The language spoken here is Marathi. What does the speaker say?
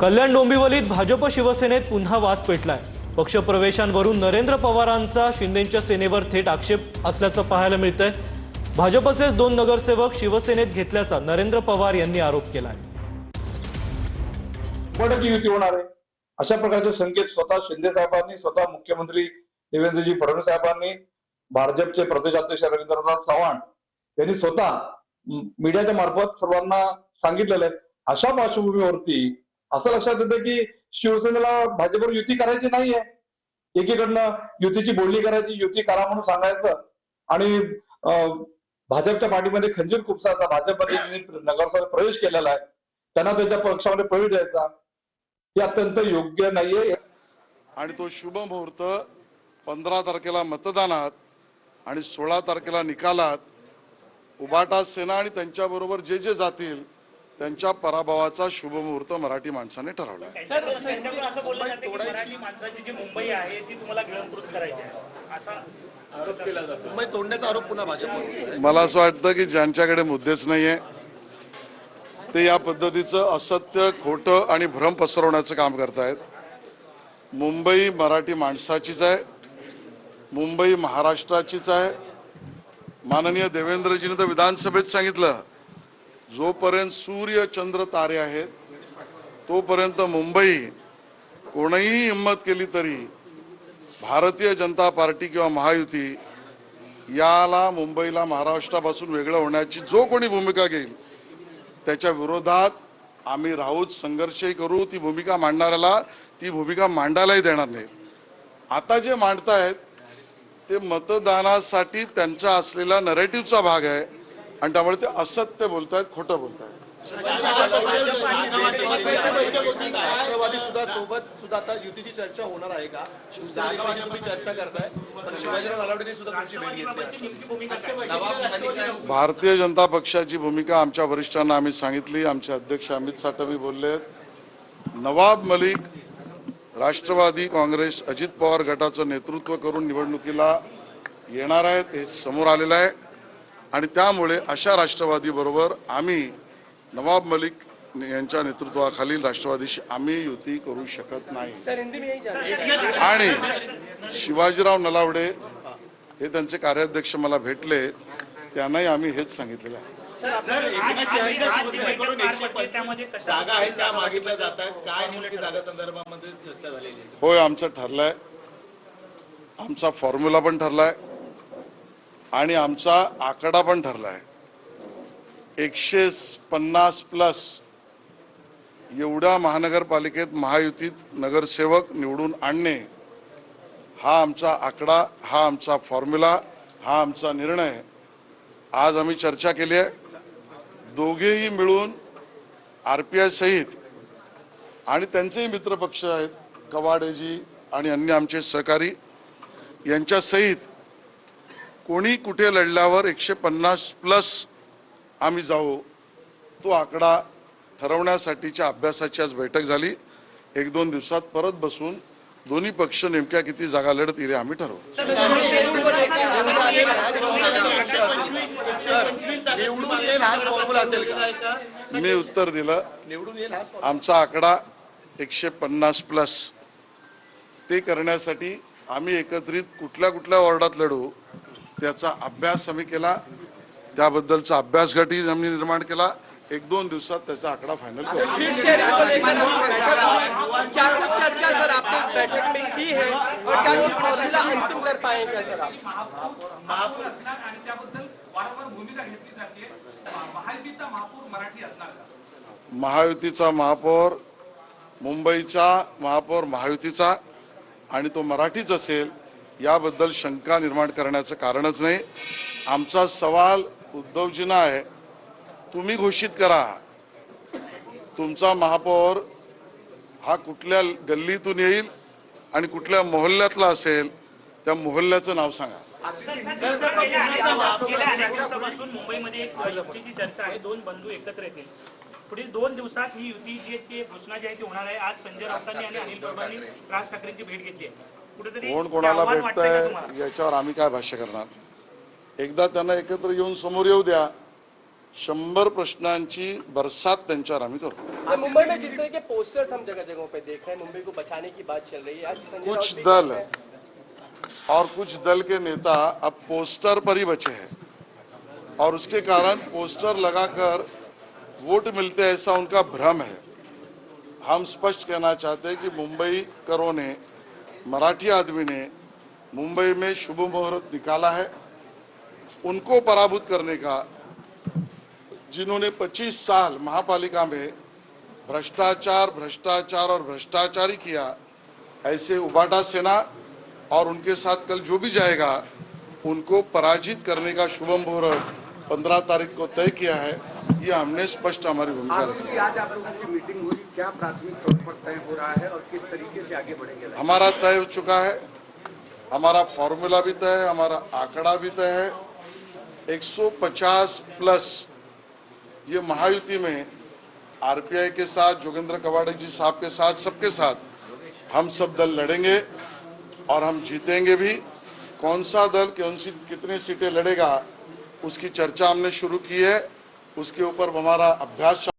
कल्याण डोंबिवलीत भाजप शिवसेनेत पुन्हा वाद पेटलाय। पक्षप्रवेशांवरून नरेंद्र पवारांचा शिंदेंच्या सेनेवर थेट आक्षेप असल्याचं पाहायला मिळतंय। भाजपचे 2 नगरसेवक शिवसेनेत घेतल्याचा नरेंद्र पवार यांनी आरोप केलाय। बडकी युती होणार आहे अशा प्रकारचे संकेत स्वतः शिंदे साहेबांनी, स्वतः मुख्यमंत्री देवेंद्रजी फडणवीस साहेबांनी, भाजपचे प्रदेशाध्यक्ष रवींद्रनाथ चव्हाण यांनी स्वतः मीडियाच्या मार्फत सर्वांना सांगितलेलं आहे। अशा पार्श्वभूमीवरती असं लक्षात येतं की शिवसेनेला भाजपवर युती करायची नाहीये। एकीकडनं युतीची बोलणी करायची, युती करा म्हणून सांगायचं आणि भाजपच्या पाठीमध्ये खंजीर खुपसायचा। भाजपमध्ये नगरसेवक प्रवेश केलेला आहे त्यांना त्यांच्या पक्षामध्ये प्रवेश द्यायचा हे अत्यंत योग्य नाहीये। आणि तो शुभ मुहूर्त 15 तारखेला मतदानात आणि 16 तारखेला निकालात उबाटा सेना आणि त्यांच्याबरोबर जे जे जातील त्यांच्या पराभवाचा शुभ मुहूर्त मराठी माणसाने ठरवला आहे। सर, त्यांच्याकडून असं बोललं जातं की मराठी माणसाची जी मुंबई आहे ती तुम्हाला गिळंकृत करायची आहे असा आरोप केला जातो। मुंबई तोडण्याचा आरोप पुन्हा भाजपवर। मला असं वाटतं की ज्यांच्याकडे मुद्देच नाहीये ते या पद्धतीचं असत्य, खोटं आणि भ्रम पसरवण्याचं काम करतायत। मुंबई मराठी माणसाचीच आहे, मुंबई महाराष्ट्राचीच आहे। माननीय देवेंद्रजींनी तर विधानसभेत सांगितलं, जोपर्यंत सूर्य चंद्र तारे आहेत तोपर्यंत मुंबई कोणीही हिम्मत केली तरी भारतीय जनता पार्टी किंवा महायुती याला मुंबईला महाराष्ट्रापासून वेगळं होण्याची जो कोणी भूमिका घेईल त्याच्या विरोधात आम्ही राहूच, संघर्षही करू। ती भूमिका मांडणाऱ्याला ती भूमिका मांडायलाही देणार नाही। आता जे मांडतायत ते मतदानासाठी त्यांचा असलेला नरेटिव्हचा भाग आहे आणि त्यामुळे ते असत्य बोलतायत, खोटं बोलतायत। राष्ट्रवादी सुद्धा आता युतीची चर्चा होणार आहे का? शिवसेनेची तुम्ही चर्चा करताय पण शिवाजीराव नलावडेंनी सुद्धा तुमची भेट घेतली। भारतीय जनता पक्षाची भूमिका आमच्या वरिष्ठांना आम्ही सांगितली। आमचे अध्यक्ष अमित साटमी बोलले, नवाब मलिक राष्ट्रवादी काँग्रेस अजित पवार गटाचं नेतृत्व करून निवडणुकीला येणार आहेत हे समोर आलेलं आहे आणि त्यामुळे अशा राष्ट्रवादी बरोबर आम्ही नवाब मलिक यांच्या नेतृत्वाखालील राष्ट्रवादीशी आम्ही युती करू शकत नाही। आणि शिवाजीराव नलावडे हे त्यांचे कार्याध्यक्ष मला भेटले, त्यांनाही आम्ही हेच सांगितलेलं आहे। होय, आमचं ठरलंय, आमचा फॉर्म्युला पण ठरलाय आणि आमचा आकडा पण ठरलाय। 150+ एवढ्या महानगरपालिकेत महायुतीत नगरसेवक निवडून आणणे हा आमचा आकडा, हा आमचा फॉर्म्युला, हा आमचा निर्णय। आज आम्ही चर्चा केली आहे, दोघेही मिळून RPI सहित आणि त्यांचेही मित्रपक्ष आहेत कवाडेजी आणि अन्य आमचे सहकारी यांच्या सहित कोणी कुठे लढल्यावर 150+ आम्ही जाऊ, तो आकडा ठरवण्यासाठीच्या अभ्यासाची आज बैठक झाली। 1-2 दिवसात परत बसून दोन्ही पक्ष नेमक्या किती जागा लढतील हे आम्ही ठरवू। मी उत्तर दिलं, आमचा आकडा 150+। ते करण्यासाठी आम्ही एकत्रित कुठल्या कुठल्या वॉर्डात लढू त्याचा अभ्यास आम्ही केला, त्याबद्दलचा अभ्यास गटही आम्ही निर्माण केला। 1-2 दिवसात त्याचा आकडा फायनल करू। महायुतीचा महापौर, मुंबईचा महापौर महायुतीचा आणि तो मराठीच असेल याबद्दल शंका निर्माण करण्याचं कारणच नाही। आमचा सवाल उद्धवजींना आहे, तुम्ही घोषित करा तुमचा महापौर हा कुठल्या गल्लीतून येईल आणि कुठल्या मोहल्ल्यातला असेल त्या मोहल्ल्याचं नाव सांगा। मुंबईमध्ये एक युतीची चर्चा आहे, 2 बंधू एकत्र येतील। पुढील 2 दिवसात ही युती जी घोषणा जी आहे ती होणार आहे। आज संजय राऊतांनी आणि अनिल परबांनी राज ठाकरेंची भेट घेतली आहे। कुठेतरी कोण कोणाला भेटतंय याच्यावर आम्ही काय भाष्य करणार? एकदा त्यांना एकत्र येऊन समोर येऊ द्या, 100 प्रश्नांची बरसात त्यांच्यावर आम्ही करू. सर, मुंबई में जिस तरह के पोस्टर्स हम जगह जगहों पे देख रहे हैं, मुंबई को बचाने की बात चल रही है। आज संजय राउत कुछ भी दल कहते हैं- और कुछ दल के नेता अब पोस्टर पर ही बचे हैं और उसके कारण पोस्टर लगाकर वोट मिलते हैं ऐसा उनका भ्रम है। हम स्पष्ट कहना चाहते हैं कि मुंबईकरों ने, मराठी आदमी ने मुंबई में शुभ मुहूर्त निकाला है। उनको पराभूत करने का, जिन्होंने 25 साल महापालिका में भ्रष्टाचार और भ्रष्टाचार ही किया, ऐसे उबाटा सेना और उनके साथ कल जो भी जाएगा उनको पराजित करने का शुभ मुहूर्त 15 तारीख को तय किया है। ये हमने स्पष्ट हमारी भूमिका रखी। आज आप लोगों की मीटिंग हुई, क्या प्राथमिक तौर पर तय हो रहा है और किस तरीके से आगे बढ़ेंगे? हमारा तय हो चुका है, हमारा फॉर्मूला भी तय है, हमारा आंकड़ा भी तय है। 150 प्लस ये महायुति में आरपीआई के साथ, जोगेंद्र कवाड़े जी साहब के साथ, सबके साथ हम सब दल लड़ेंगे और हम जीतेंगे भी। कौन सा दल कितनी सीटें लड़ेगा उसकी चर्चा हमने शुरू की है, उसके ऊपर हमारा अभ्यास